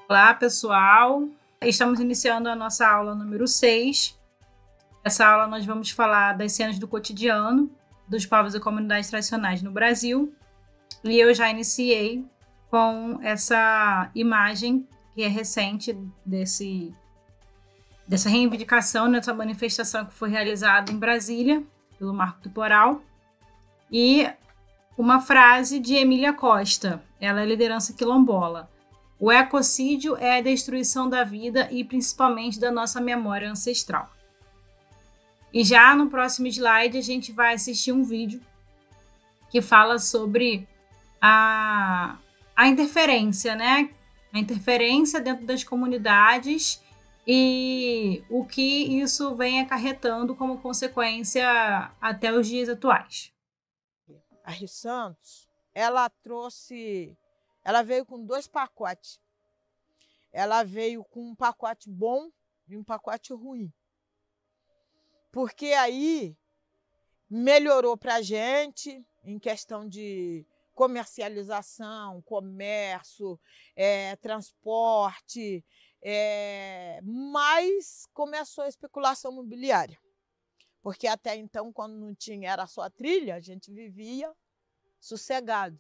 Olá, pessoal! Estamos iniciando a nossa aula número 6. Essa aula nós vamos falar das cenas do cotidiano dos povos e comunidades tradicionais no Brasil. E eu já iniciei com essa imagem que é recente dessa reivindicação, dessa manifestação que foi realizada em Brasília, pelo Marco Temporal. E uma frase de Emília Costa, ela é liderança quilombola. O ecocídio é a destruição da vida e principalmente da nossa memória ancestral. E já no próximo slide a gente vai assistir um vídeo que fala sobre a interferência, né? A interferência dentro das comunidades e o que isso vem acarretando como consequência até os dias atuais. A Rio Santos, ela veio com 2 pacotes. Ela veio com um pacote bom e um pacote ruim. Porque aí melhorou para a gente em questão de comercialização, comércio, transporte, mas começou a especulação imobiliária. Porque até então, quando não tinha, era só a trilha, a gente vivia sossegado.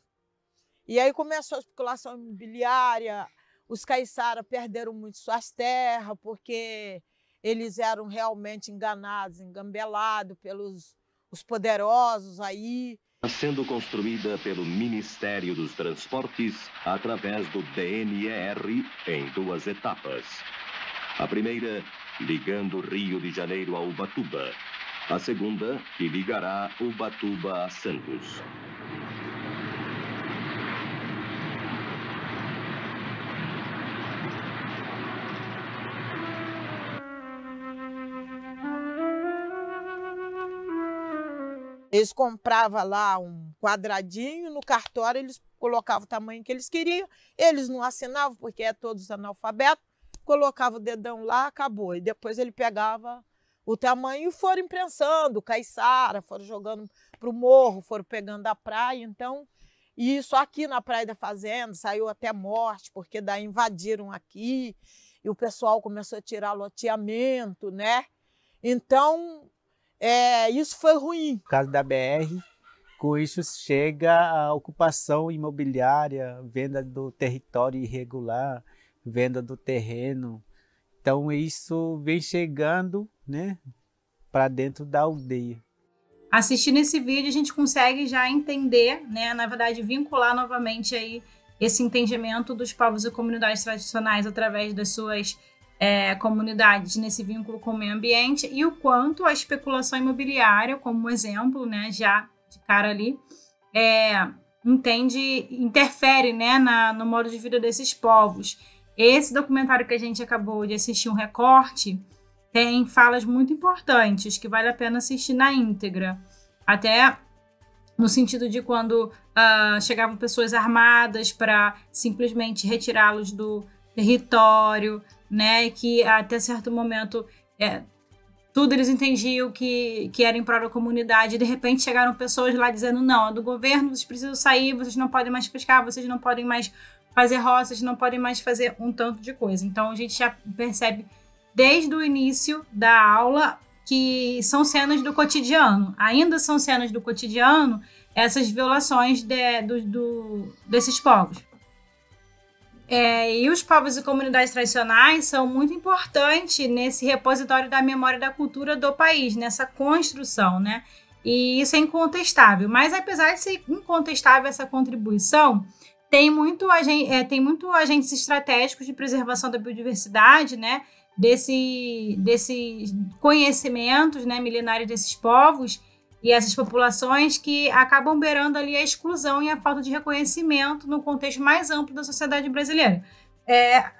E aí começou a especulação imobiliária, os caiçara perderam muito suas terras, porque eles eram realmente enganados, engambelados pelos os poderosos aí. Sendo construída pelo Ministério dos Transportes através do DNER em 2 etapas. A primeira, ligando Rio de Janeiro a Ubatuba. A segunda, que ligará Ubatuba a Santos. Eles compravam lá um quadradinho, no cartório eles colocavam o tamanho que eles queriam, eles não assinavam porque é todos analfabetos, colocavam o dedão lá, acabou. E depois ele pegava o tamanho e foram imprensando, caiçara, foram jogando para o morro, foram pegando a praia. Então, isso aqui na Praia da Fazenda saiu até morte, porque daí invadiram aqui e o pessoal começou a tirar loteamento, né? Então, isso foi ruim. No caso da BR, com isso chega a ocupação imobiliária, venda do território irregular, venda do terreno. Então isso vem chegando, né, para dentro da aldeia. Assistindo esse vídeo a gente consegue já entender, né, na verdade vincular novamente aí esse entendimento dos povos e comunidades tradicionais através das suas comunidades nesse vínculo com o meio ambiente e o quanto a especulação imobiliária, como exemplo, né, já de cara ali, interfere, né, no modo de vida desses povos. Esse documentário que a gente acabou de assistir, um recorte, tem falas muito importantes que vale a pena assistir na íntegra. Até no sentido de quando chegavam pessoas armadas para simplesmente retirá-los do território, né, que até certo momento tudo eles entendiam que era em prol da comunidade, e de repente chegaram pessoas lá dizendo: não, do governo vocês precisam sair, vocês não podem mais pescar, vocês não podem mais fazer roças, não podem mais fazer um tanto de coisa. Então a gente já percebe desde o início da aula que são cenas do cotidiano, ainda são cenas do cotidiano essas violações desses povos. E os povos e comunidades tradicionais são muito importantes nesse repositório da memória e da cultura do país, nessa construção, né? E isso é incontestável. Mas apesar de ser incontestável essa contribuição, tem muito agentes estratégicos de preservação da biodiversidade, né? Desses conhecimentos, né, milenários desses povos e essas populações que acabam beirando ali a exclusão e a falta de reconhecimento no contexto mais amplo da sociedade brasileira.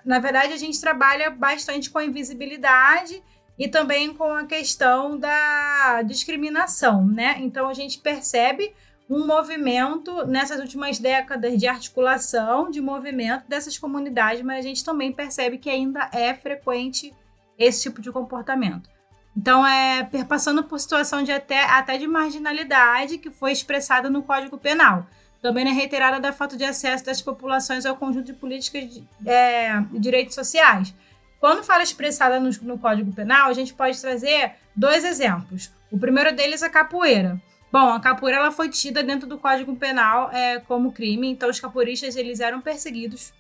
Na verdade, a gente trabalha bastante com a invisibilidade e também com a questão da discriminação, né? Então, a gente percebe um movimento nessas últimas décadas de articulação, de movimento dessas comunidades, mas a gente também percebe que ainda é frequente esse tipo de comportamento. Então, perpassando por situação de até de marginalidade que foi expressada no Código Penal. também é reiterada da falta de acesso das populações ao conjunto de políticas de direitos sociais. Quando fala expressada no Código Penal, a gente pode trazer 2 exemplos. O primeiro deles é a capoeira. Bom, a capoeira ela foi tida dentro do Código Penal como crime, então os capoeiristas eles eram perseguidos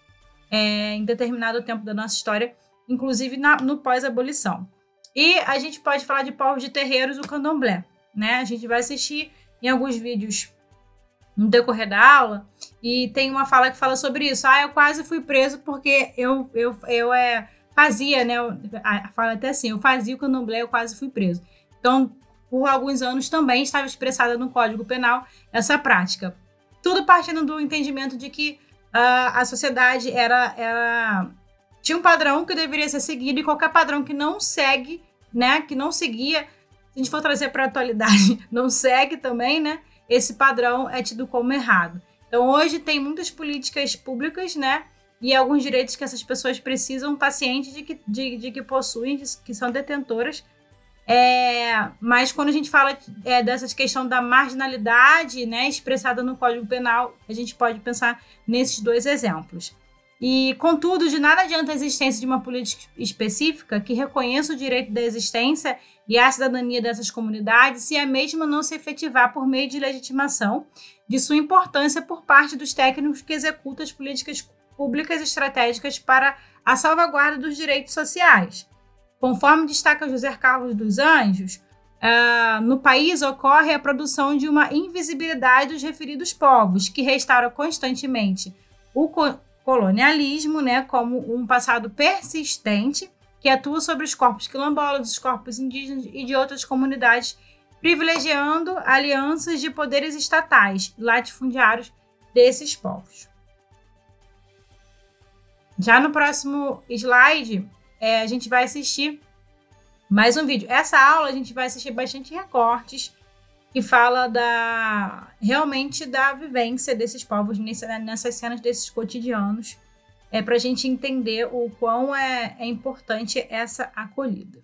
em determinado tempo da nossa história, inclusive no pós-abolição. E a gente pode falar de povos de terreiros, o candomblé, né? A gente vai assistir em alguns vídeos no decorrer da aula e tem uma fala que fala sobre isso. Eu quase fui preso porque eu fazia, né? Fala até assim, eu fazia o candomblé, eu quase fui preso. Então, por alguns anos também estava expressada no Código Penal essa prática. Tudo partindo do entendimento de que a sociedade tinha um padrão que deveria ser seguido e qualquer padrão que não segue, né, que não seguia, se a gente for trazer para a atualidade, não segue também, né, esse padrão é tido como errado. Então, hoje tem muitas políticas públicas, né, e alguns direitos que essas pessoas precisam estar cientes de que possuem, que são detentoras. Mas quando a gente fala dessa questão da marginalidade, né, expressada no Código Penal, a gente pode pensar nesses 2 exemplos. E, contudo, de nada adianta a existência de uma política específica que reconheça o direito da existência e a cidadania dessas comunidades se a mesma não se efetivar por meio de legitimação de sua importância por parte dos técnicos que executam as políticas públicas estratégicas para a salvaguarda dos direitos sociais. Conforme destaca José Carlos dos Anjos, no país ocorre a produção de uma invisibilidade dos referidos povos, que restaura constantemente o colonialismo, né, como um passado persistente que atua sobre os corpos quilombolas, os corpos indígenas e de outras comunidades, privilegiando alianças de poderes estatais latifundiários desses povos. Já no próximo slide, a gente vai assistir mais um vídeo. Essa aula a gente vai assistir bastante recortes que fala realmente da vivência desses povos nessas cenas desses cotidianos, para a gente entender o quão é importante essa acolhida.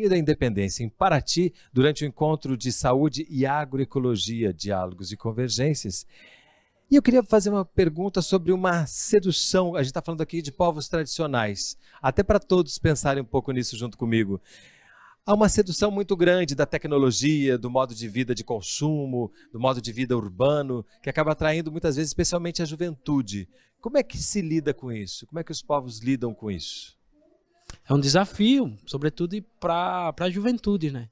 Da Independência em Paraty, durante o encontro de saúde e agroecologia, diálogos e convergências. E eu queria fazer uma pergunta sobre uma sedução. A gente está falando aqui de povos tradicionais, até para todos pensarem um pouco nisso junto comigo. Há uma sedução muito grande da tecnologia, do modo de vida de consumo, do modo de vida urbano, que acaba atraindo muitas vezes, especialmente a juventude. Como é que se lida com isso? Como é que os povos lidam com isso? É um desafio, sobretudo para a juventude, né?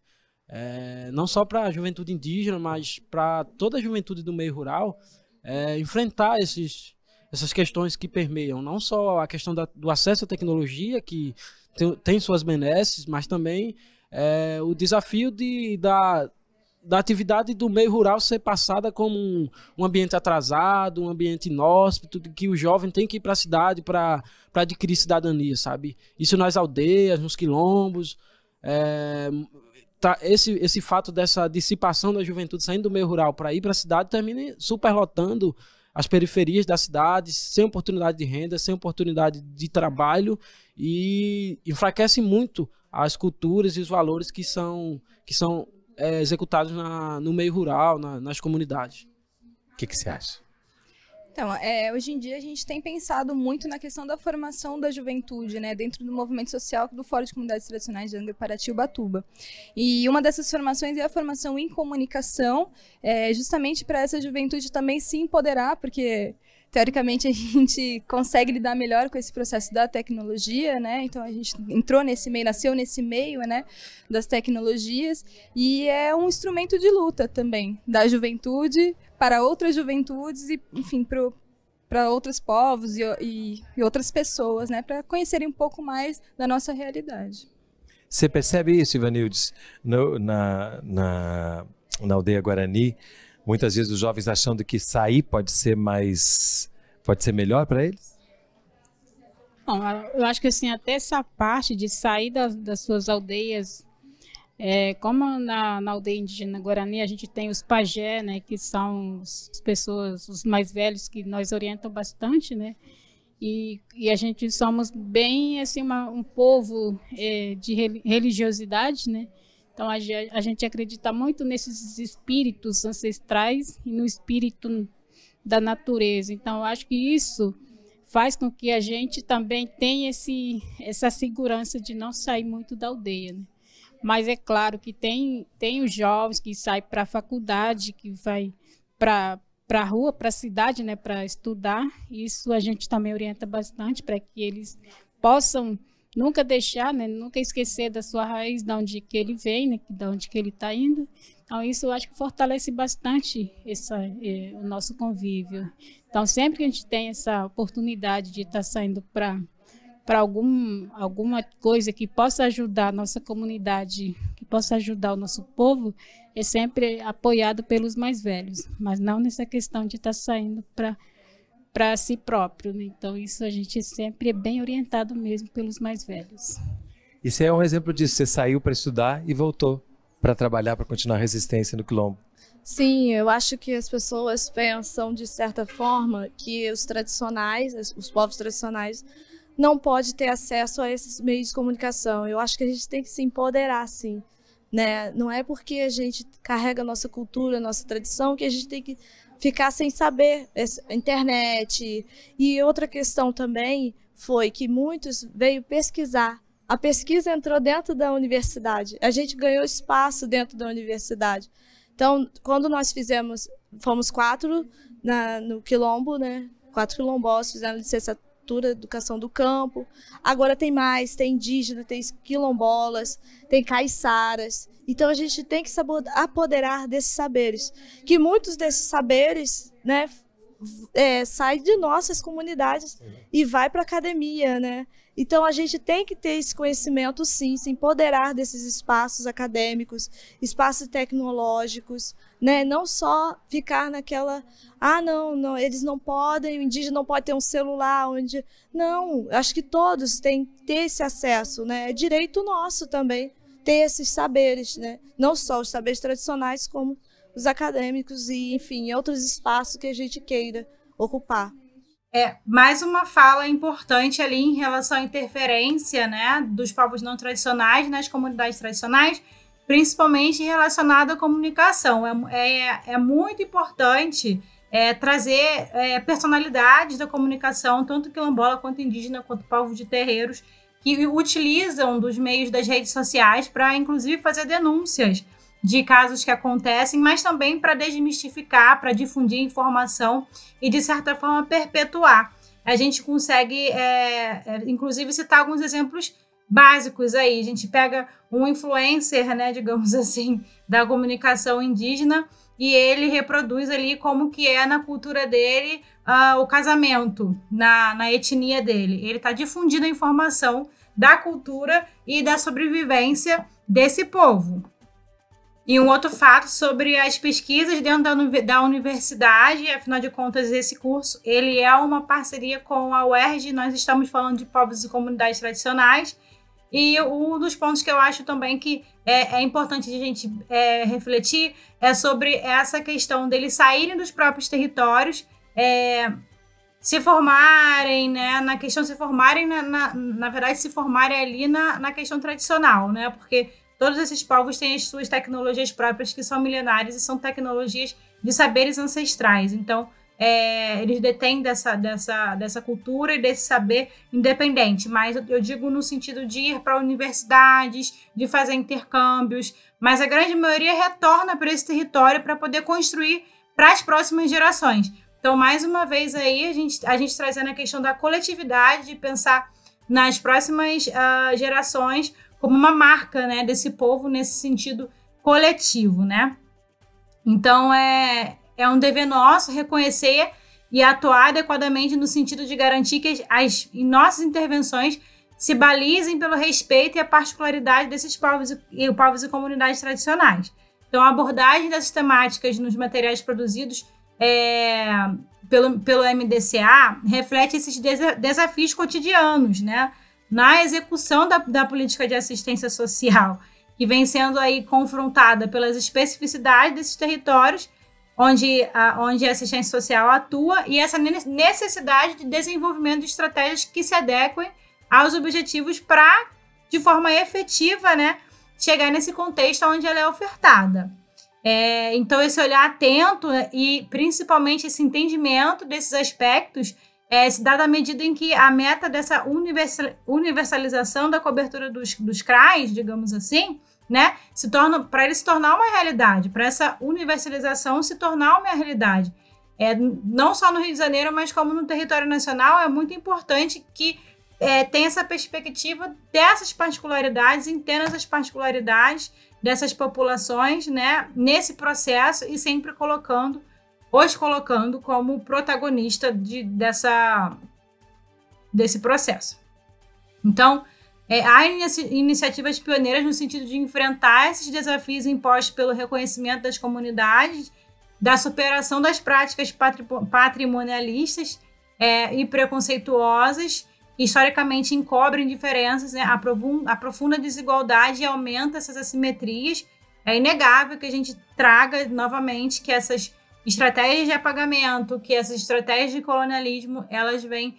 Não só para a juventude indígena, mas para toda a juventude do meio rural, enfrentar essas questões que permeiam, não só a questão do acesso à tecnologia, que tem suas benesses, mas também o desafio da atividade do meio rural ser passada como um ambiente atrasado, um ambiente inóspito, que o jovem tem que ir para a cidade para adquirir cidadania, sabe? Isso nas aldeias, nos quilombos. Esse fato dessa dissipação da juventude saindo do meio rural para ir para a cidade termina superlotando as periferias das cidades, sem oportunidade de renda, sem oportunidade de trabalho, e enfraquece muito as culturas e os valores que são executados no meio rural, nas comunidades. O que você acha? Então, hoje em dia a gente tem pensado muito na questão da formação da juventude, né, dentro do movimento social do Fórum de Comunidades Tradicionais de Angra, Paraty e Ubatuba. E uma dessas formações é a formação em comunicação, justamente para essa juventude também se empoderar, porque teoricamente a gente consegue lidar melhor com esse processo da tecnologia, né? Então a gente entrou nesse meio, nasceu nesse meio, né, das tecnologias, e é um instrumento de luta também da juventude para outras juventudes e, enfim, para outros povos e outras pessoas, né, para conhecerem um pouco mais da nossa realidade. Você percebe isso, Ivanildes, na aldeia Guarani? Muitas vezes os jovens achando que sair pode ser melhor para eles? Bom, eu acho que assim, até essa parte de sair das suas aldeias, como na aldeia indígena Guarani, a gente tem os pajé, né, que são as pessoas, os mais velhos, que nos orientam bastante, né, e a gente somos bem assim, um povo de religiosidade, né. Então, a gente acredita muito nesses espíritos ancestrais e no espírito da natureza. Então, eu acho que isso faz com que a gente também tenha essa segurança de não sair muito da aldeia, né? Mas é claro que tem os jovens que saem para a faculdade, que vai para a rua, para a cidade, né, para estudar. Isso a gente também orienta bastante para que eles possam nunca deixar, né, nunca esquecer da sua raiz, de onde que ele vem, né, de onde que ele está indo. Então, isso eu acho que fortalece bastante o nosso convívio. Então, sempre que a gente tem essa oportunidade de estar saindo para alguma coisa que possa ajudar a nossa comunidade, que possa ajudar o nosso povo, é sempre apoiado pelos mais velhos, mas não nessa questão de estar saindo para si próprio, né? Então, isso a gente sempre é bem orientado mesmo pelos mais velhos. Isso é um exemplo disso. Você saiu para estudar e voltou para trabalhar, para continuar a resistência no Quilombo. Sim, eu acho que as pessoas pensam, de certa forma, que os tradicionais, os povos tradicionais, não podem ter acesso a esses meios de comunicação. Eu acho que a gente tem que se empoderar, sim, né? Não é porque a gente carrega a nossa cultura, a nossa tradição, que a gente tem que ficar sem saber a internet. E outra questão também foi que muitos veio pesquisar. A pesquisa entrou dentro da universidade. A gente ganhou espaço dentro da universidade. Então, quando nós fomos 4 no Quilombo, né? 4 quilombolas fizeram licenciatura, educação do campo. Agora tem mais, tem indígena, tem quilombolas, tem caiçaras. Então, a gente tem que se apoderar desses saberes. Que muitos desses saberes, né, saem de nossas comunidades e vai para a academia, né? Então, a gente tem que ter esse conhecimento, sim, se empoderar desses espaços acadêmicos, espaços tecnológicos, né? Não só ficar naquela, não, eles não podem, o indígena não pode ter um celular. Não, acho que todos têm que ter esse acesso, né? É direito nosso também ter esses saberes, né? Não só os saberes tradicionais, como os acadêmicos e, enfim, outros espaços que a gente queira ocupar. Mais uma fala importante ali em relação à interferência, né, dos povos não tradicionais nas comunidades tradicionais, principalmente relacionada à comunicação. É muito importante trazer personalidades da comunicação, tanto quilombola quanto indígena, quanto povo de terreiros, que utilizam dos meios das redes sociais para, inclusive, fazer denúncias de casos que acontecem, mas também para desmistificar, para difundir informação e, de certa forma, perpetuar. A gente consegue, inclusive, citar alguns exemplos básicos aí. A gente pega um influencer, né, digamos assim, da comunicação indígena e ele reproduz ali como que é na cultura dele o casamento, na etnia dele. Ele está difundindo a informação da cultura e da sobrevivência desse povo. E um outro fato sobre as pesquisas dentro da universidade, afinal de contas, esse curso ele é uma parceria com a UERJ, nós estamos falando de povos e comunidades tradicionais, e um dos pontos que eu acho também que é importante a gente refletir é sobre essa questão deles saírem dos próprios territórios, se formarem, né, na questão de se formarem, na verdade, se formarem ali na questão tradicional, né, porque todos esses povos têm as suas tecnologias próprias que são milenares e são tecnologias de saberes ancestrais. Então, eles detêm dessa cultura e desse saber independente. Mas eu digo no sentido de ir para universidades, de fazer intercâmbios. Mas a grande maioria retorna para esse território para poder construir para as próximas gerações. Então, mais uma vez aí, a gente trazendo a questão da coletividade, de pensar nas próximas gerações como uma marca, né, desse povo nesse sentido coletivo, né? Então, é um dever nosso reconhecer e atuar adequadamente no sentido de garantir que as nossas intervenções se balizem pelo respeito e a particularidade desses povos e comunidades tradicionais. Então, a abordagem dessas temáticas nos materiais produzidos pelo MDCA reflete esses desafios cotidianos, né, na execução da política de assistência social, que vem sendo aí confrontada pelas especificidades desses territórios onde a assistência social atua e essa necessidade de desenvolvimento de estratégias que se adequem aos objetivos para, de forma efetiva, né, chegar nesse contexto onde ela é ofertada. Então, esse olhar atento e, principalmente, esse entendimento desses aspectos se dá à medida em que a meta dessa universalização da cobertura dos CRAs, digamos assim, né, para ele se tornar uma realidade, para essa universalização se tornar uma realidade. Não só no Rio de Janeiro, mas como no território nacional, é muito importante que tenha essa perspectiva dessas particularidades, entenda essas particularidades dessas populações, né, nesse processo e sempre os colocando como protagonista desse processo. Então, há iniciativas pioneiras no sentido de enfrentar esses desafios impostos pelo reconhecimento das comunidades, da superação das práticas patrimonialistas e preconceituosas, que historicamente encobrem diferenças, né, aprofunda a desigualdade e aumenta essas assimetrias. É inegável que a gente traga novamente que essas estratégias de apagamento, que essas estratégias de colonialismo, elas vêm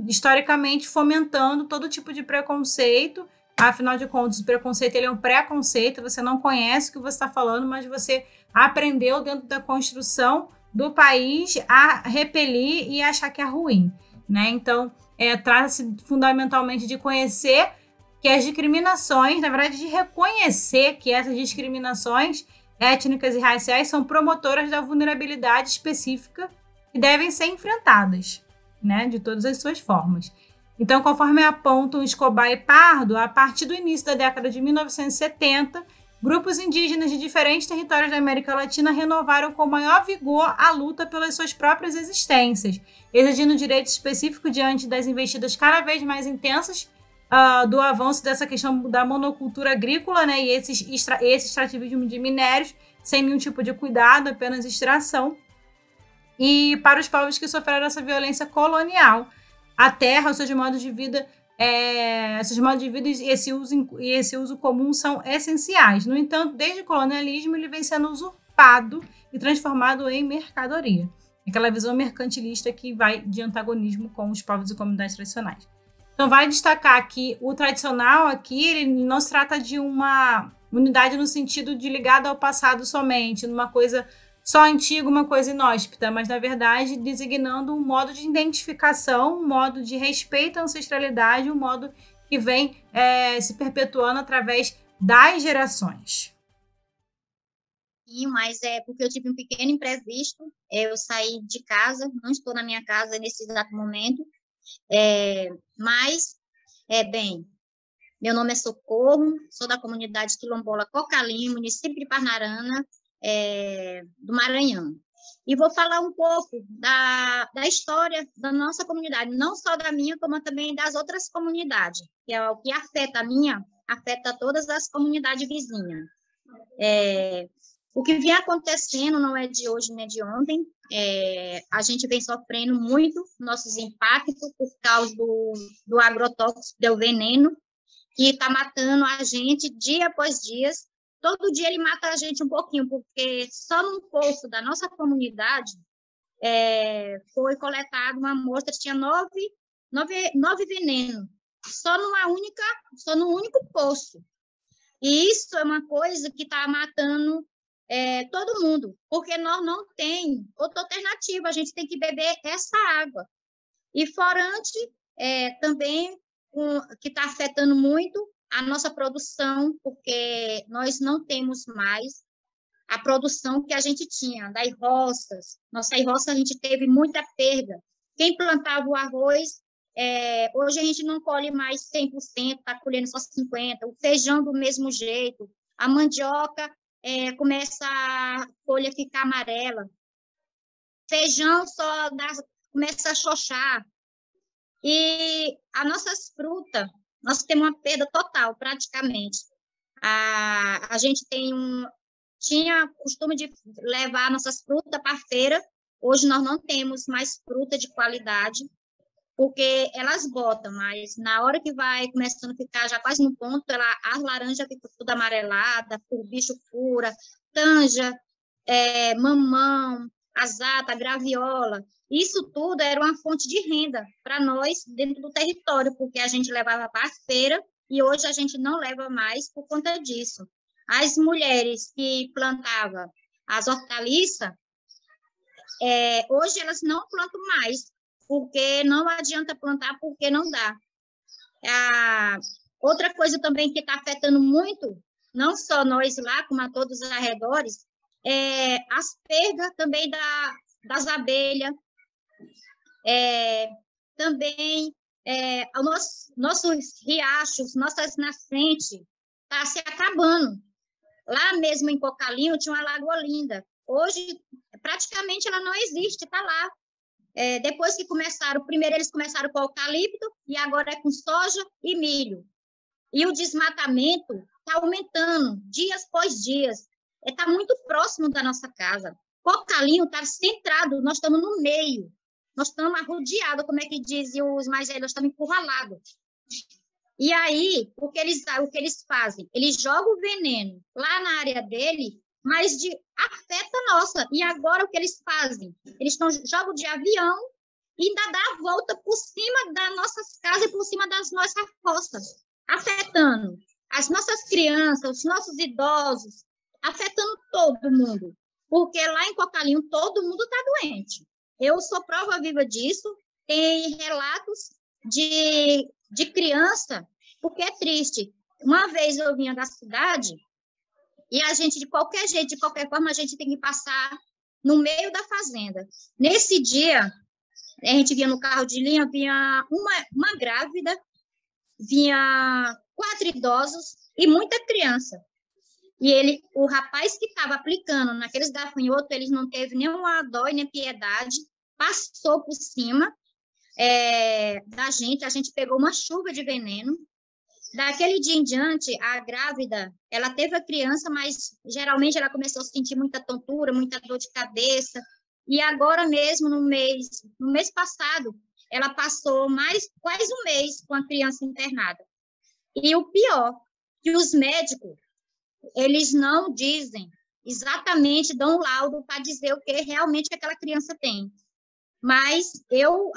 historicamente fomentando todo tipo de preconceito. Afinal de contas, o preconceito ele é um preconceito, você não conhece o que você está falando, mas você aprendeu dentro da construção do país a repelir e achar que é ruim, né? Então, trata-se fundamentalmente de conhecer que as discriminações, na verdade, de reconhecer que essas discriminações étnicas e raciais são promotoras da vulnerabilidade específica e devem ser enfrentadas, né, de todas as suas formas. Então, conforme apontam Escobar e Pardo, a partir do início da década de 1970, grupos indígenas de diferentes territórios da América Latina renovaram com maior vigor a luta pelas suas próprias existências, exigindo direitos específicos diante das investidas cada vez mais intensas do avanço dessa questão da monocultura agrícola, né, e esse extrativismo de minérios, sem nenhum tipo de cuidado, apenas extração. E para os povos que sofreram essa violência colonial, a terra, os seus modos de vida, e esse uso comum são essenciais. No entanto, desde o colonialismo, ele vem sendo usurpado e transformado em mercadoria. Aquela visão mercantilista que vai de antagonismo com os povos e comunidades tradicionais. Então, vale destacar que o tradicional aqui, ele não se trata de uma unidade no sentido de ligada ao passado somente, numa coisa só antiga, uma coisa inóspita, mas, na verdade, designando um modo de identificação, um modo de respeito à ancestralidade, um modo que vem se perpetuando através das gerações. Mas porque eu tive um pequeno imprevisto, eu saí de casa, não estou na minha casa nesse exato momento, bem, meu nome é Socorro, sou da comunidade quilombola Cocalinho, município de Parnarana, do Maranhão. E vou falar um pouco da história da nossa comunidade, não só da minha, como também das outras comunidades, que é o que afeta a minha, afeta todas as comunidades vizinhas. O que vem acontecendo não é de hoje nem de ontem, a gente vem sofrendo muito nossos impactos por causa do agrotóxico, do veneno, que está matando a gente dia após dia. Todo dia ele mata a gente um pouquinho, porque só no poço da nossa comunidade foi coletada uma amostra, tinha nove venenos, só no único poço. E isso é uma coisa que está matando todo mundo, porque nós não temos outra alternativa, a gente tem que beber essa água. E forante, também, que está afetando muito a nossa produção, porque nós não temos mais a produção que a gente tinha das roças. Nossa roça a gente teve muita perda. Quem plantava o arroz, hoje a gente não colhe mais 100%, está colhendo só 50%. O feijão do mesmo jeito. A mandioca começa a folha ficar amarela. Feijão começa a xoxar. E as nossas frutas, nós temos uma perda total, praticamente. A gente tinha costume de levar nossas frutas para a feira. Hoje nós não temos mais fruta de qualidade, porque elas botam, mas na hora que vai começando a ficar já quase no ponto, as laranjas ficam tudo amarelada, o bicho fura, tanja, mamão, azata, graviola. Isso tudo era uma fonte de renda para nós dentro do território, porque a gente levava para a feira e hoje a gente não leva mais por conta disso. As mulheres que plantavam as hortaliças, hoje elas não plantam mais, porque não adianta plantar, porque não dá. Outra coisa também que está afetando muito, não só nós lá, como a todos os arredores, as perdas também das abelhas, também nossos riachos, nossas nascentes, está se acabando. Lá mesmo em Cocalinho tinha uma lagoa linda. Hoje, praticamente, ela não existe, está lá. Depois que primeiro eles começaram com eucalipto e agora é com soja e milho. E o desmatamento está aumentando, dias após dias. Está muito próximo da nossa casa. Cocalinho está centrado, nós estamos no meio. Nós estamos arrodeados, como é que dizem os mais velhos, nós estamos encurralados. E aí, o que eles fazem? Eles jogam o veneno lá na área dele, mas afeta a nossa. E agora o que eles fazem? Eles jogam de avião e ainda dá a volta por cima das nossas casas e por cima das nossas costas, afetando as nossas crianças, os nossos idosos, afetando todo mundo. Porque lá em Cocalinho todo mundo está doente. Eu sou prova viva disso. Tem relatos de criança, porque é triste. Uma vez eu vinha da cidade e a gente, de qualquer jeito, de qualquer forma, a gente tem que passar no meio da fazenda. Nesse dia, a gente vinha no carro de linha, vinha uma grávida, vinha 4 idosos e muita criança. E o rapaz que estava aplicando naqueles gafanhotos, ele não teve nenhuma dó e nem piedade, passou por cima da gente, a gente pegou uma chuva de veneno. Daquele dia em diante, a grávida, ela teve a criança, mas geralmente ela começou a sentir muita tontura, muita dor de cabeça, e agora mesmo, no mês passado, ela passou quase um mês com a criança internada. E o pior, que os médicos, eles não dizem exatamente, dão um laudo para dizer o que realmente aquela criança tem. Mas eu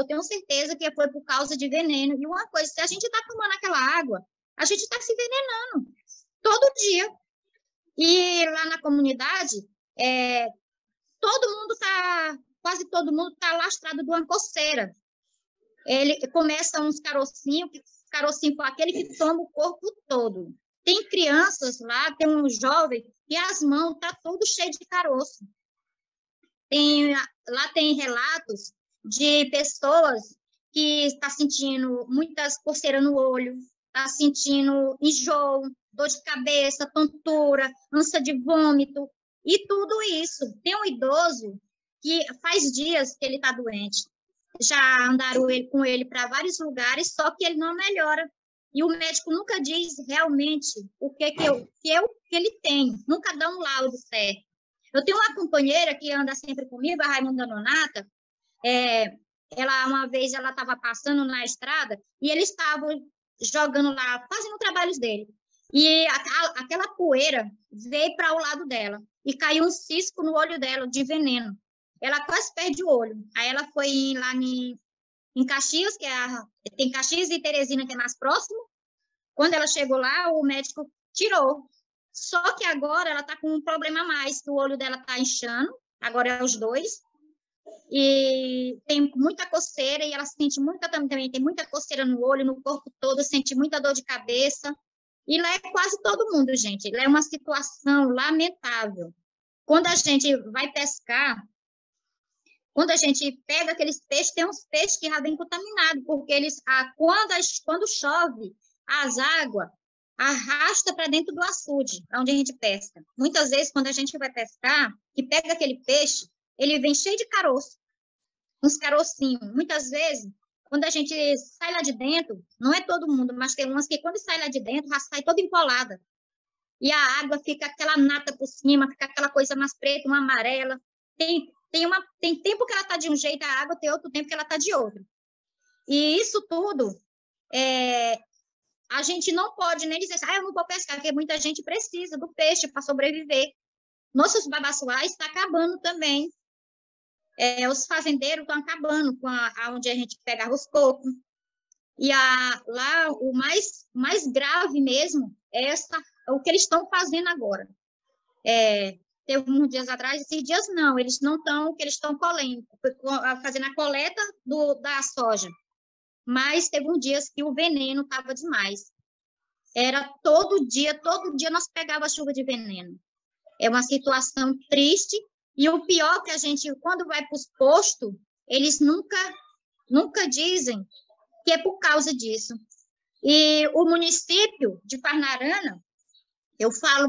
tenho certeza que foi por causa de veneno. E uma coisa, se a gente está tomando aquela água, a gente está se envenenando todo dia. E lá na comunidade, quase todo mundo está lastrado de uma coceira. Ele começa uns carocinhos com aquele que toma o corpo todo. Tem crianças lá, tem um jovem, e as mãos estão todas cheias de caroço. Lá tem relatos de pessoas que estão sentindo muitas coceiras no olho, está sentindo enjoo, dor de cabeça, tontura, ânsia de vômito, e tudo isso. Tem um idoso que faz dias que ele está doente. Já andaram com ele para vários lugares, só que ele não melhora. E o médico nunca diz realmente o que ele tem, nunca dá um laudo certo. Eu tenho uma companheira que anda sempre comigo, a Raimunda Nonata. Uma vez ela estava passando na estrada e eles estavam jogando lá, fazendo trabalhos dele. E aquela poeira veio para o lado dela e caiu um cisco no olho dela de veneno. Ela quase perde o olho. Aí ela foi lá em Caxias, tem Caxias e Teresina, que é mais próximo. Quando ela chegou lá, o médico tirou. Só que agora ela está com um problema a mais, que o olho dela está inchando, agora é os dois, e tem muita coceira, e ela sente também tem muita coceira no olho, no corpo todo, sente muita dor de cabeça, e lá é quase todo mundo, gente. Lá é uma situação lamentável. Quando a gente vai pescar, quando a gente pega aqueles peixes, tem uns peixes que já vêm contaminados, porque quando chove, as águas arrasta para dentro do açude, onde a gente pesca. Muitas vezes, quando a gente vai pescar, que pega aquele peixe, ele vem cheio de caroço, uns carocinhos. Muitas vezes, quando a gente sai lá de dentro, não é todo mundo, mas tem umas que quando sai lá de dentro, já sai toda empolada. E a água fica aquela nata por cima, fica aquela coisa mais preta, uma amarela. Tem tempo que ela está de um jeito, a água, tem outro tempo que ela está de outro. E isso tudo a gente não pode nem dizer eu não vou pescar, porque muita gente precisa do peixe para sobreviver. Nossos babaçoais estão acabando também. Os fazendeiros estão acabando com onde a gente pega os cocos. E lá o mais grave mesmo é essa o que eles estão fazendo agora. Teve uns dias atrás, esses dias não, eles não estão, que eles estão colhendo, fazendo a coleta da soja. Mas teve uns dias que o veneno estava demais. Era todo dia nós pegávamos chuva de veneno. É uma situação triste, e o pior que a gente, quando vai para os postos, eles nunca dizem que é por causa disso. E o município de Parnarana, eu falo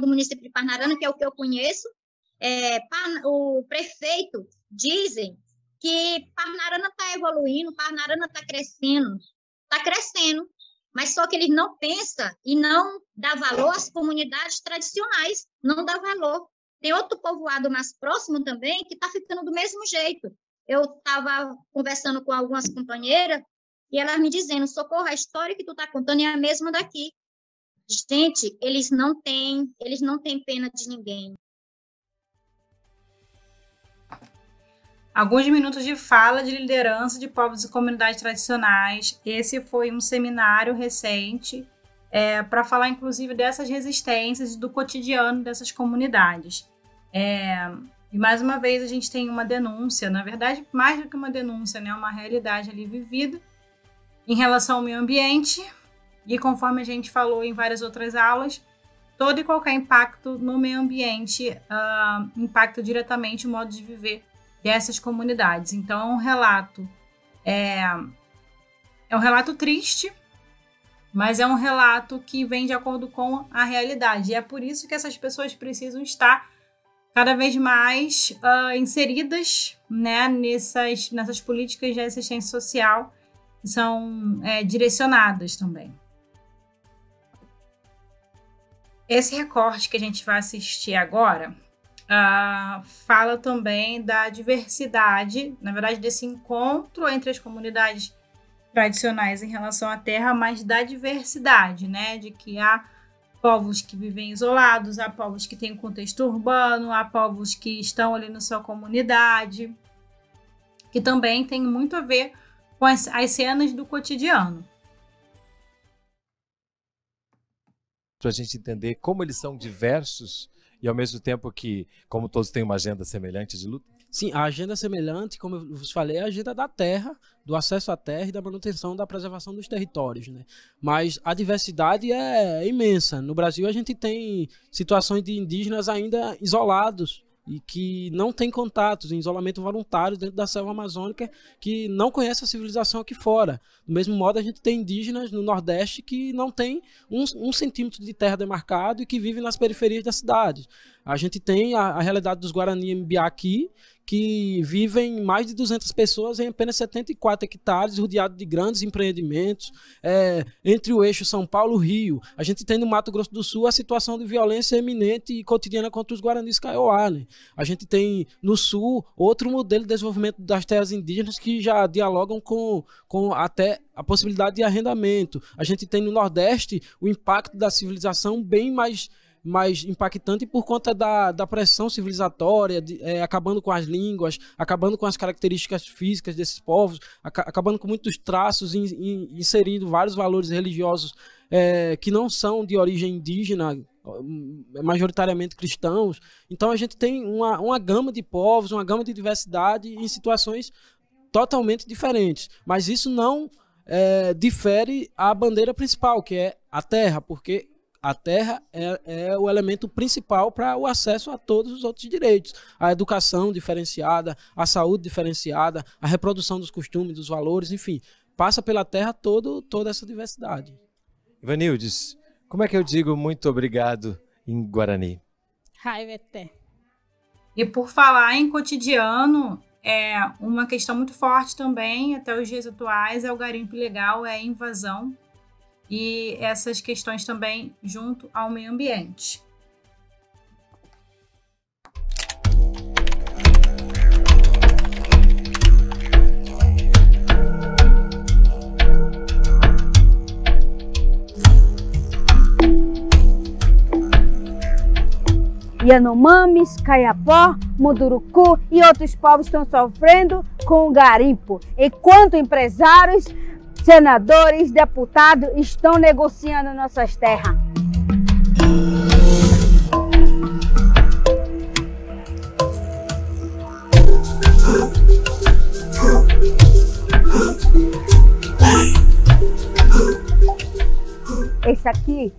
do município de Parnarana, que é o que eu conheço, o prefeito dizem que Parnarana está evoluindo, Parnarana está crescendo, mas só que eles não pensam e não dá valor às comunidades tradicionais, não dá valor. Tem outro povoado mais próximo também que está ficando do mesmo jeito. Eu estava conversando com algumas companheiras e elas me dizendo, Socorro, a história que tu está contando é a mesma daqui. Gente, eles não têm pena de ninguém. Alguns minutos de fala de liderança de povos e comunidades tradicionais. Esse foi um seminário recente para falar, inclusive, dessas resistências e do cotidiano dessas comunidades. E, mais uma vez, a gente tem uma denúncia, na verdade, mais do que uma denúncia, né, uma realidade ali vivida em relação ao meio ambiente. E, conforme a gente falou em várias outras aulas, todo e qualquer impacto no meio ambiente impacta diretamente o modo de viver dessas comunidades. Então, é um relato triste, mas é um relato que vem de acordo com a realidade. E é por isso que essas pessoas precisam estar cada vez mais inseridas, né, nessas políticas de assistência social que são direcionadas também. Esse recorte que a gente vai assistir agora fala também da diversidade, na verdade, desse encontro entre as comunidades tradicionais em relação à terra, mas da diversidade, né? De que há povos que vivem isolados, há povos que têm um contexto urbano, há povos que estão ali na sua comunidade, que também tem muito a ver com as cenas do cotidiano. Para a gente entender como eles são diversos e ao mesmo tempo que, como todos têm uma agenda semelhante de luta? Sim, a agenda semelhante, como eu vos falei, é a agenda da terra, do acesso à terra e da manutenção da preservação dos territórios, né? Mas a diversidade é imensa. No Brasil a gente tem situações de indígenas ainda isolados e que não têm contatos, em isolamento voluntário dentro da selva amazônica, que não conhecem a civilização aqui fora. Do mesmo modo, a gente tem indígenas no Nordeste que não tem um centímetro de terra demarcado e que vivem nas periferias das cidades. A gente tem a realidade dos Guarani Mbiá aqui, que vivem mais de 200 pessoas em apenas 74 hectares, rodeado de grandes empreendimentos, entre o eixo São Paulo-Rio. A gente tem no Mato Grosso do Sul a situação de violência eminente e cotidiana contra os Guaranis Kaiowá, né? A gente tem no Sul outro modelo de desenvolvimento das terras indígenas que já dialogam com até a possibilidade de arrendamento. A gente tem no Nordeste o impacto da civilização bem mais impactante por conta da pressão civilizatória, acabando com as línguas, acabando com as características físicas desses povos, acabando com muitos traços, inserindo vários valores religiosos que não são de origem indígena, majoritariamente cristãos. Então a gente tem uma gama de povos, uma gama de diversidade em situações totalmente diferentes. Mas isso não difere a bandeira principal, que é a terra, porque a terra é o elemento principal para o acesso a todos os outros direitos. A educação diferenciada, a saúde diferenciada, a reprodução dos costumes, dos valores, enfim. Passa pela terra toda essa diversidade. Ivanildes, como é que eu digo muito obrigado em Guarani? Raiveté. E por falar em cotidiano, uma questão muito forte também, até os dias atuais, é o garimpo ilegal, é a invasão. E essas questões também junto ao meio ambiente. Yanomamis, Caiapó, Munduruku e outros povos estão sofrendo com o garimpo, enquanto empresários, senadores, deputados estão negociando nossas terras. Esse aqui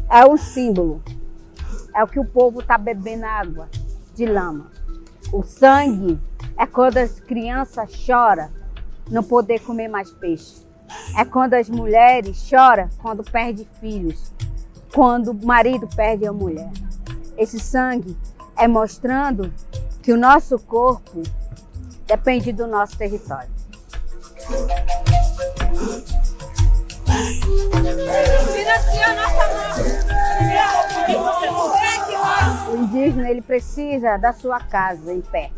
é um símbolo. É o que o povo está bebendo água de lama. O sangue é quando as crianças choram não poder comer mais peixe. É quando as mulheres choram quando perdem filhos. Quando o marido perde a mulher. Esse sangue é mostrando que o nosso corpo depende do nosso território. O indígena, ele precisa da sua casa em pé.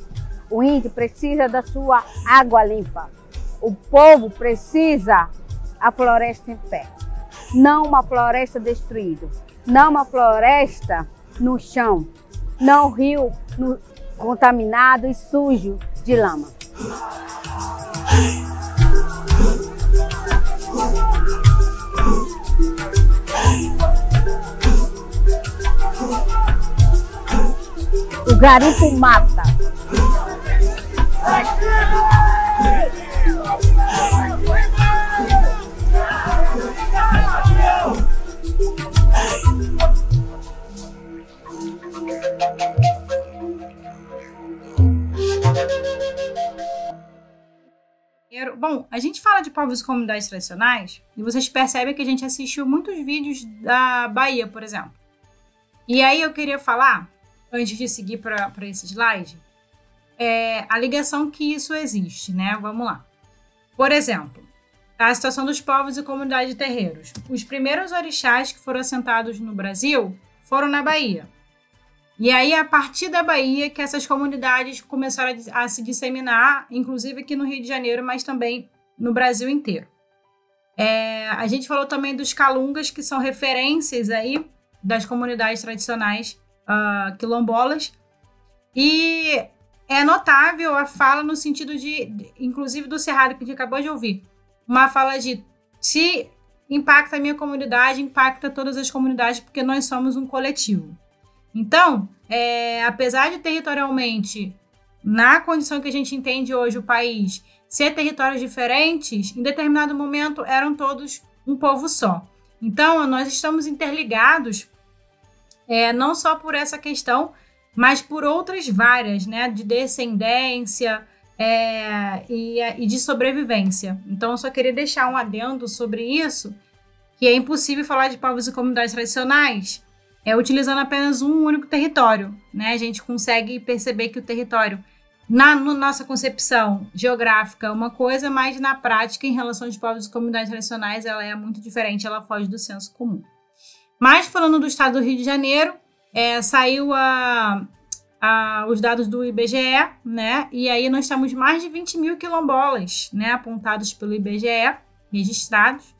O índio precisa da sua água limpa. O povo precisa da floresta em pé. Não uma floresta destruída. Não uma floresta no chão. Não um rio contaminado e sujo de lama. O garimpo mata. Bom, a gente fala de povos e comunidades tradicionais e vocês percebem que a gente assistiu muitos vídeos da Bahia, por exemplo. E aí eu queria falar, antes de seguir para esse slide, a ligação que isso existe, né? Vamos lá. Por exemplo, a situação dos povos e comunidades de terreiros. Os primeiros orixás que foram assentados no Brasil foram na Bahia. E aí, a partir da Bahia, que essas comunidades começaram a se disseminar, inclusive aqui no Rio de Janeiro, mas também no Brasil inteiro. A gente falou também dos calungas, que são referências aí das comunidades tradicionais quilombolas. E é notável a fala no sentido inclusive do Cerrado, que a gente acabou de ouvir. Uma fala de, se impacta a minha comunidade, impacta todas as comunidades, porque nós somos um coletivo. Então, apesar de territorialmente, na condição que a gente entende hoje o país, ser territórios diferentes, em determinado momento eram todos um povo só. Então, nós estamos interligados, não só por essa questão, mas por outras várias, né, de descendência e de sobrevivência. Então, eu só queria deixar um adendo sobre isso, que é impossível falar de povos e comunidades tradicionais utilizando apenas um único território, né? A gente consegue perceber que o território, na nossa concepção geográfica, é uma coisa, mas na prática, em relação aos povos e comunidades tradicionais, ela é muito diferente, ela foge do senso comum. Mas, falando do estado do Rio de Janeiro, saiu os dados do IBGE, né? E aí nós temos mais de 20 mil quilombolas, né, apontados pelo IBGE, registrados.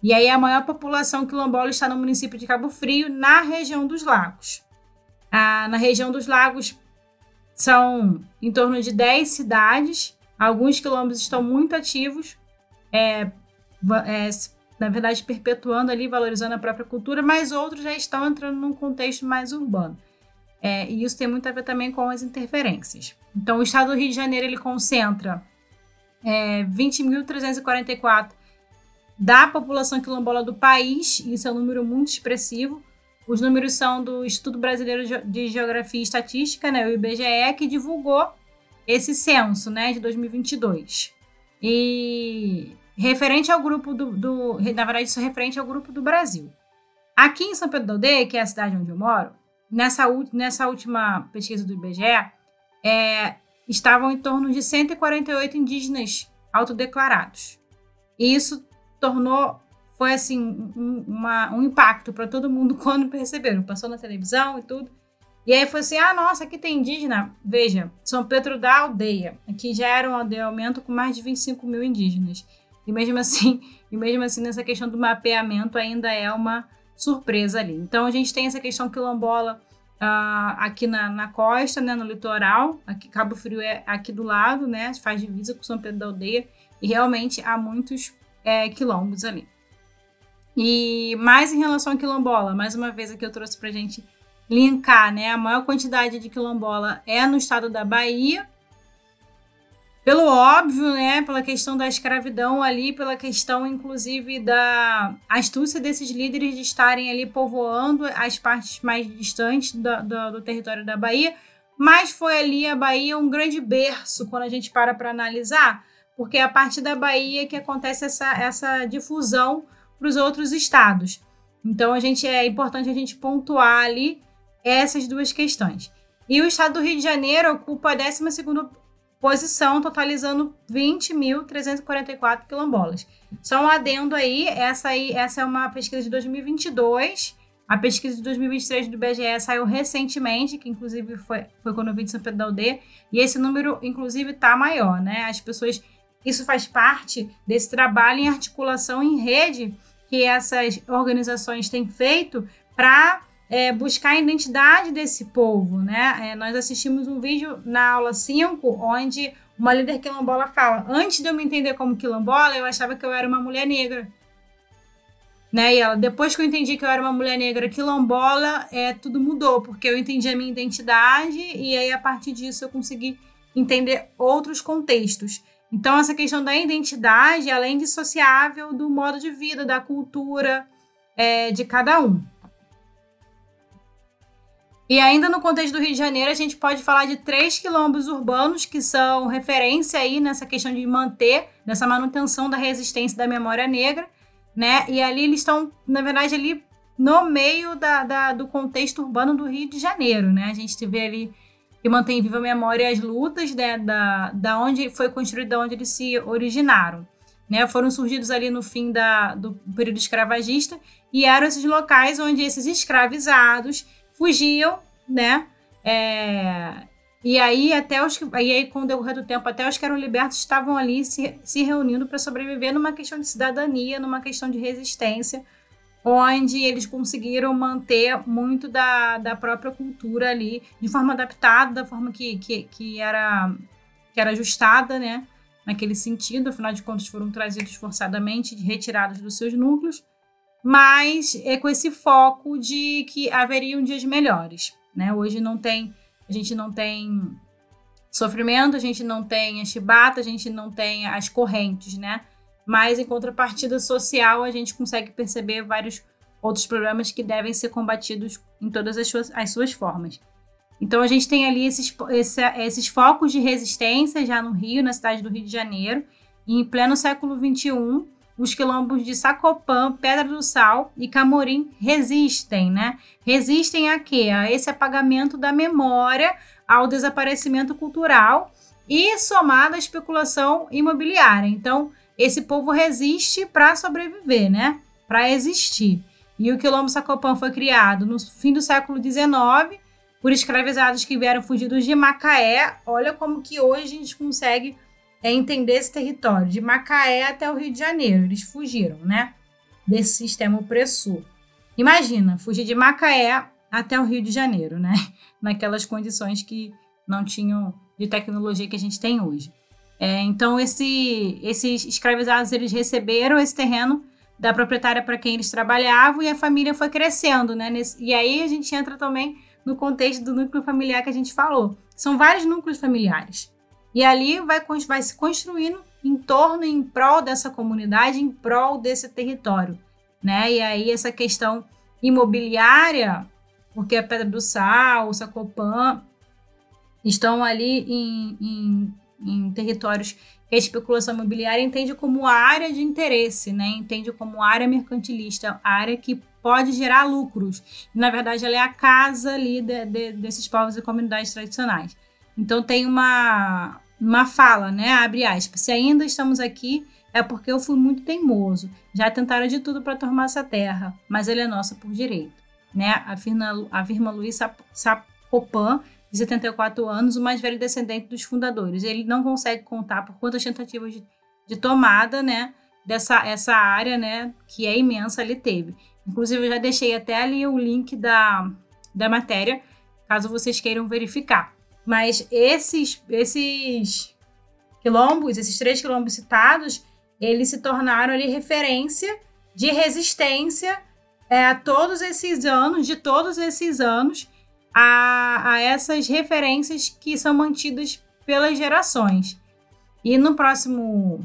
E aí a maior população quilombola está no município de Cabo Frio, na região dos lagos. Na região dos lagos são em torno de 10 cidades. Alguns quilombos estão muito ativos, na verdade perpetuando ali, valorizando a própria cultura, mas outros já estão entrando num contexto mais urbano. E isso tem muito a ver também com as interferências. Então o estado do Rio de Janeiro ele concentra 20.344 da população quilombola do país, isso é um número muito expressivo. Os números são do Instituto Brasileiro de Geografia e Estatística, né, o IBGE, que divulgou esse censo, né, de 2022. E referente ao grupo na verdade, isso é referente ao grupo do Brasil. Aqui em São Pedro da Aldeia, que é a cidade onde eu moro, nessa última pesquisa do IBGE, estavam em torno de 148 indígenas autodeclarados. E isso foi assim um impacto para todo mundo quando perceberam, passou na televisão e tudo, e aí foi assim, nossa, aqui tem indígena, veja, São Pedro da Aldeia, aqui já era um aldeamento com mais de 25 mil indígenas, e mesmo assim nessa questão do mapeamento ainda é uma surpresa ali. Então a gente tem essa questão quilombola aqui na costa, né, no litoral, aqui Cabo Frio é aqui do lado, né, faz divisa com São Pedro da Aldeia, e realmente há muitos quilombos ali. E mais em relação a quilombola, mais uma vez aqui eu trouxe pra gente linkar, né? A maior quantidade de quilombola é no estado da Bahia, pelo óbvio, né, pela questão da escravidão ali, pela questão, inclusive, da astúcia desses líderes de estarem ali povoando as partes mais distantes do território da Bahia, mas foi ali a Bahia um grande berço quando a gente para analisar, porque é a partir da Bahia que acontece essa difusão para os outros estados. Então, é importante a gente pontuar ali essas duas questões. E o estado do Rio de Janeiro ocupa a 12ª posição, totalizando 20.344 quilombolas. Só um adendo aí, essa é uma pesquisa de 2022, a pesquisa de 2023 do IBGE saiu recentemente, que inclusive foi quando eu vim de São Pedro da Aldeia, e esse número, inclusive, está maior, né? As pessoas, isso faz parte desse trabalho em articulação em rede que essas organizações têm feito para buscar a identidade desse povo, né? Nós assistimos um vídeo na aula 5, onde uma líder quilombola fala: antes de eu me entender como quilombola, eu achava que eu era uma mulher negra. Né? E ela, depois que eu entendi que eu era uma mulher negra quilombola, tudo mudou, porque eu entendi a minha identidade e aí, a partir disso, eu consegui entender outros contextos. Então, essa questão da identidade, ela é indissociável do modo de vida, da cultura de cada um. E ainda no contexto do Rio de Janeiro, a gente pode falar de 3 quilombos urbanos que são referência aí nessa questão de manter, nessa manutenção da resistência da memória negra, né? E ali eles estão, na verdade, ali no meio do contexto urbano do Rio de Janeiro, né? A gente vê ali que mantém viva a memória as lutas, né, da onde foi construído, da onde eles se originaram, né? Foram surgidos ali no fim do período escravagista e eram esses locais onde esses escravizados fugiam, né? E aí, com o decorrer do tempo, até os que eram libertos estavam ali se reunindo para sobreviver numa questão de cidadania, numa questão de resistência, onde eles conseguiram manter muito da própria cultura ali, de forma adaptada, da forma que era ajustada, né? Naquele sentido, afinal de contas foram trazidos forçadamente, retirados dos seus núcleos, mas com esse foco de que haveriam dias melhores, né? Hoje a gente não tem sofrimento, a gente não tem a chibata, a gente não tem as correntes, né? Mas em contrapartida social a gente consegue perceber vários outros problemas que devem ser combatidos em todas as suas formas. Então a gente tem ali esses focos de resistência já no Rio, na cidade do Rio de Janeiro, e em pleno século XXI, os quilombos de Sacopã, Pedra do Sal e Camorim resistem, né? Resistem a quê? A esse apagamento da memória, ao desaparecimento cultural e somado à especulação imobiliária. Então, esse povo resiste para sobreviver, né? Para existir. E o quilombo Sacopã foi criado no fim do século XIX por escravizados que vieram fugidos de Macaé. Olha como que hoje a gente consegue entender esse território, de Macaé até o Rio de Janeiro. Eles fugiram, né, desse sistema opressor. Imagina, fugir de Macaé até o Rio de Janeiro, né, naquelas condições que não tinham de tecnologia que a gente tem hoje. Então, esses escravizados, eles receberam esse terreno da proprietária para quem eles trabalhavam e a família foi crescendo, né, e aí a gente entra também no contexto do núcleo familiar que a gente falou. São vários núcleos familiares. E ali vai se construindo em torno, em prol dessa comunidade, em prol desse território, né? E aí essa questão imobiliária, porque a Pedra do Sal, o Sacopã, estão ali em territórios que a especulação imobiliária entende como área de interesse, né? Entende como área mercantilista, área que pode gerar lucros. E, na verdade, ela é a casa ali desses povos e comunidades tradicionais. Então tem uma fala, né? Abre aspas. Se ainda estamos aqui, é porque eu fui muito teimoso. Já tentaram de tudo para tomar essa terra, mas ela é nossa por direito, né? Afirma Luiz Sacopã, de 74 anos, o mais velho descendente dos fundadores. Ele não consegue contar por quantas tentativas de tomada, né, essa área, né, que é imensa, ele teve. Inclusive, eu já deixei até ali o link da matéria, caso vocês queiram verificar. Mas esses quilombos, esses 3 quilombos citados, eles se tornaram ali referência de resistência a todos esses anos, a essas referências que são mantidas pelas gerações. E no próximo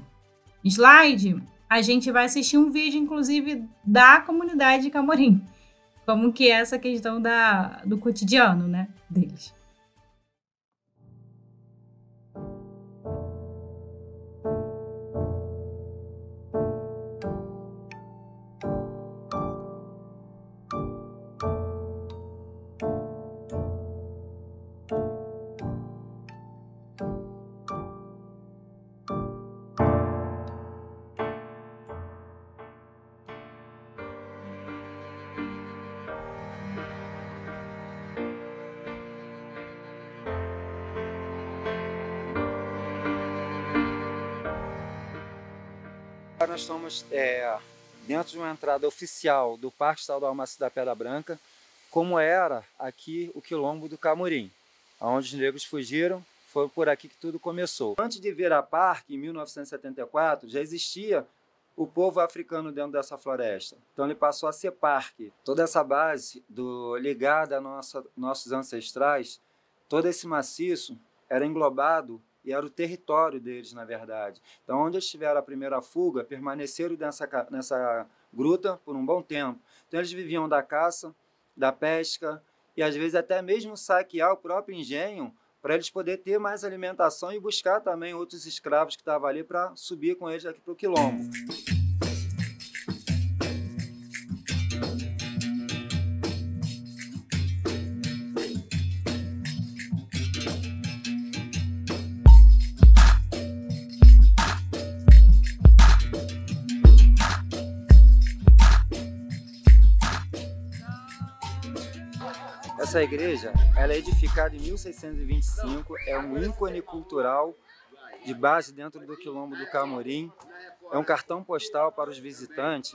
slide, a gente vai assistir um vídeo, inclusive, da comunidade de Camorim. Como que é essa questão do cotidiano, né, deles. Nós estamos dentro de uma entrada oficial do Parque Estadual Maciço da Pedra Branca, como era aqui o Quilombo do Camorim, onde os negros fugiram, foi por aqui que tudo começou. Antes de virar parque, em 1974, já existia o povo africano dentro dessa floresta. Então ele passou a ser parque. Toda essa base ligada a nossos ancestrais, todo esse maciço era englobado e era o território deles, na verdade. Então, onde eles tiveram a primeira fuga, permaneceram nessa gruta por um bom tempo. Então, eles viviam da caça, da pesca e, às vezes, até mesmo saquear o próprio engenho para eles poderem ter mais alimentação e buscar também outros escravos que estavam ali para subir com eles aqui para o quilombo. Essa igreja, ela é edificada em 1625, é um ícone cultural de base dentro do Quilombo do Camorim, é um cartão postal para os visitantes.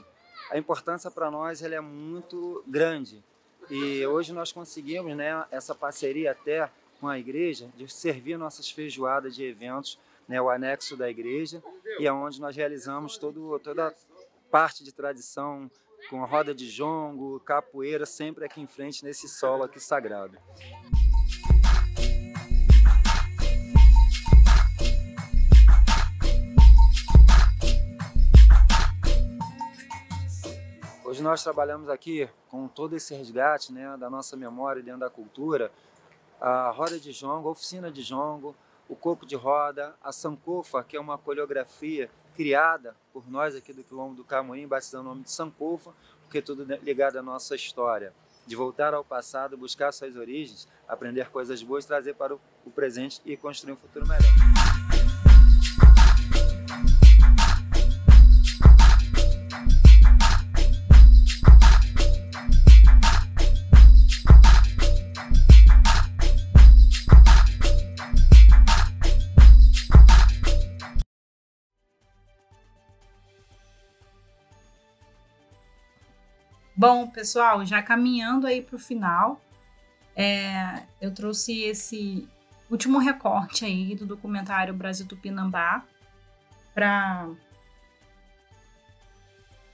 A importância para nós ela é muito grande e hoje nós conseguimos, né, essa parceria até com a igreja de servir nossas feijoadas de eventos, né, o anexo da igreja, e é onde nós realizamos toda a parte de tradição, com a roda de jongo, capoeira, sempre aqui em frente, nesse solo aqui sagrado. Hoje nós trabalhamos aqui com todo esse resgate, né, da nossa memória dentro da cultura, a roda de jongo, a oficina de jongo, o corpo de roda, a sankofa, que é uma coreografia criada por nós aqui do Quilombo do Camorim, batizando o nome de sankofa, porque tudo ligado à nossa história, de voltar ao passado, buscar suas origens, aprender coisas boas, trazer para o presente e construir um futuro melhor. Bom, pessoal, já caminhando aí para o final, eu trouxe esse último recorte aí do documentário Brasil Tupinambá para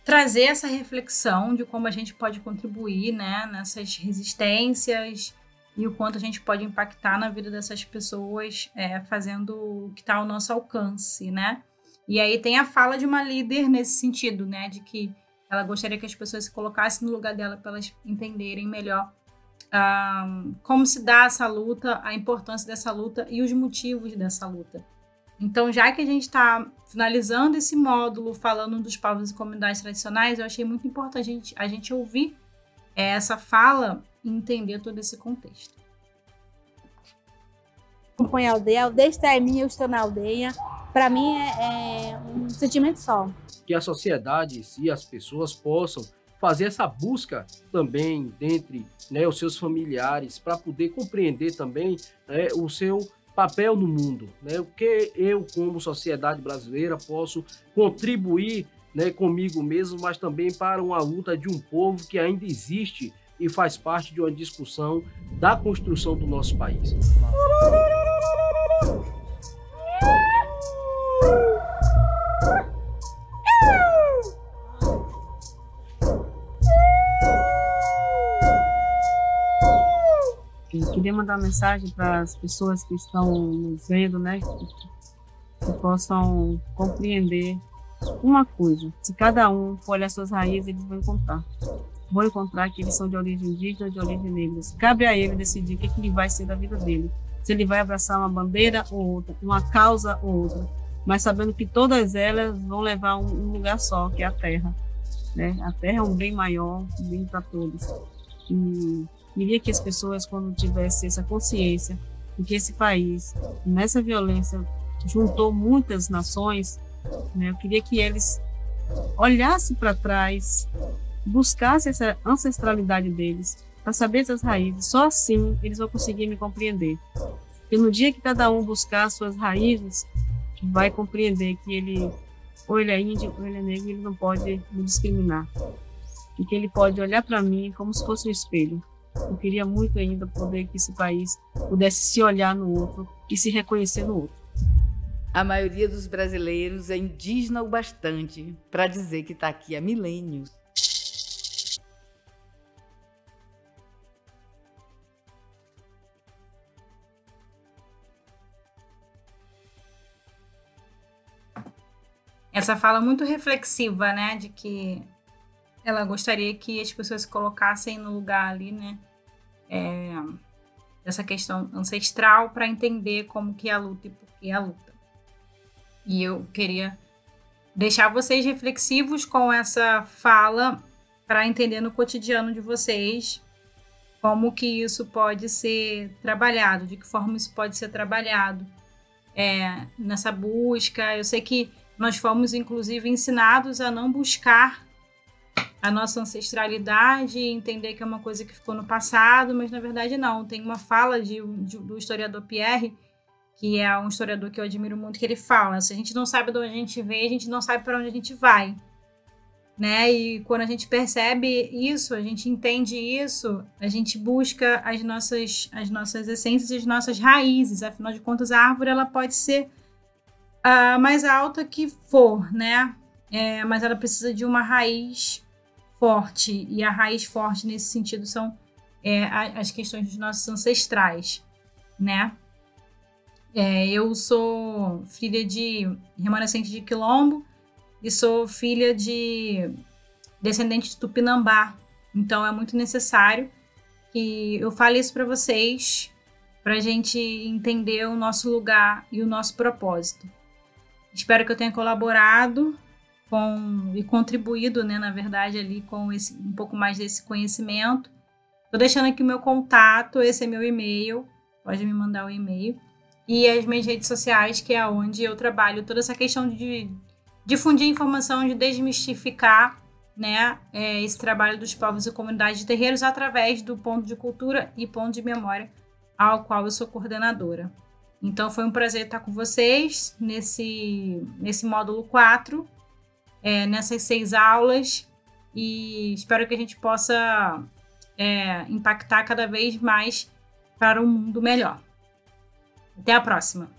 trazer essa reflexão de como a gente pode contribuir, né, nessas resistências e o quanto a gente pode impactar na vida dessas pessoas fazendo o que está ao nosso alcance, né? E aí tem a fala de uma líder nesse sentido, né, de que ela gostaria que as pessoas se colocassem no lugar dela para elas entenderem melhor como se dá essa luta, a importância dessa luta e os motivos dessa luta. Então, já que a gente está finalizando esse módulo falando dos povos e comunidades tradicionais, eu achei muito importante a gente ouvir essa fala e entender todo esse contexto. Acompanho a aldeia está minha, eu estou na aldeia. Para mim é um sentimento só. Que a sociedade e as pessoas possam fazer essa busca também dentre, né, os seus familiares, para poder compreender também, né, o seu papel no mundo, né, o que eu, como sociedade brasileira, posso contribuir, né, comigo mesmo, mas também para uma luta de um povo que ainda existe e faz parte de uma discussão da construção do nosso país. Eu queria mandar uma mensagem para as pessoas que estão nos vendo, né? que possam compreender uma coisa. Se cada um for olhar suas raízes, eles vão encontrar que eles são de origem indígena, de origem negra. Cabe a ele decidir o que ele vai ser da vida dele. Se ele vai abraçar uma bandeira ou outra, uma causa ou outra, mas sabendo que todas elas vão levar a um lugar só, que é a terra. Né? A terra é um bem maior, um bem para todos. E queria que as pessoas, quando tivessem essa consciência de que esse país, nessa violência, juntou muitas nações, né? Eu queria que eles olhassem para trás, buscassem essa ancestralidade deles, para saber essas raízes. Só assim eles vão conseguir me compreender. E no dia que cada um buscar suas raízes, vai compreender que ele, ou ele é índio, ou ele é negro, ele não pode me discriminar. E que ele pode olhar para mim como se fosse um espelho. Eu queria muito ainda poder que esse país pudesse se olhar no outro e se reconhecer no outro. A maioria dos brasileiros é indígena o bastante para dizer que está aqui há milênios. Essa fala muito reflexiva, né, de que ela gostaria que as pessoas se colocassem no lugar ali, né, dessa questão ancestral para entender como que é a luta e por que é a luta. E eu queria deixar vocês reflexivos com essa fala para entender no cotidiano de vocês como que isso pode ser trabalhado, de que forma isso pode ser trabalhado nessa busca. Eu sei que nós fomos, inclusive, ensinados a não buscar a nossa ancestralidade e entender que é uma coisa que ficou no passado, mas, na verdade, não. Tem uma fala do historiador Pierre, que é um historiador que eu admiro muito, que ele fala: se a gente não sabe de onde a gente veio, a gente não sabe para onde a gente vai. Né? E quando a gente percebe isso, a gente entende isso, a gente busca as nossas essências e as nossas raízes. Afinal de contas, a árvore ela pode ser a mais alta que for, né? Mas ela precisa de uma raiz forte, e a raiz forte nesse sentido são as questões dos nossos ancestrais, né? Eu sou filha de remanescente de Quilombo e sou filha de descendente de Tupinambá, então é muito necessário que eu fale isso para vocês, para a gente entender o nosso lugar e o nosso propósito. Espero que eu tenha colaborado e contribuído, né, na verdade, ali com um pouco mais desse conhecimento. Estou deixando aqui o meu contato, esse é meu e-mail, pode me mandar o e-mail. E as minhas redes sociais, que é onde eu trabalho toda essa questão de difundir informação, de desmistificar, né, esse trabalho dos povos e comunidades de terreiros através do ponto de cultura e ponto de memória, ao qual eu sou coordenadora. Então foi um prazer estar com vocês nesse módulo 4, nessas 6 aulas, e espero que a gente possa impactar cada vez mais para um mundo melhor. Até a próxima!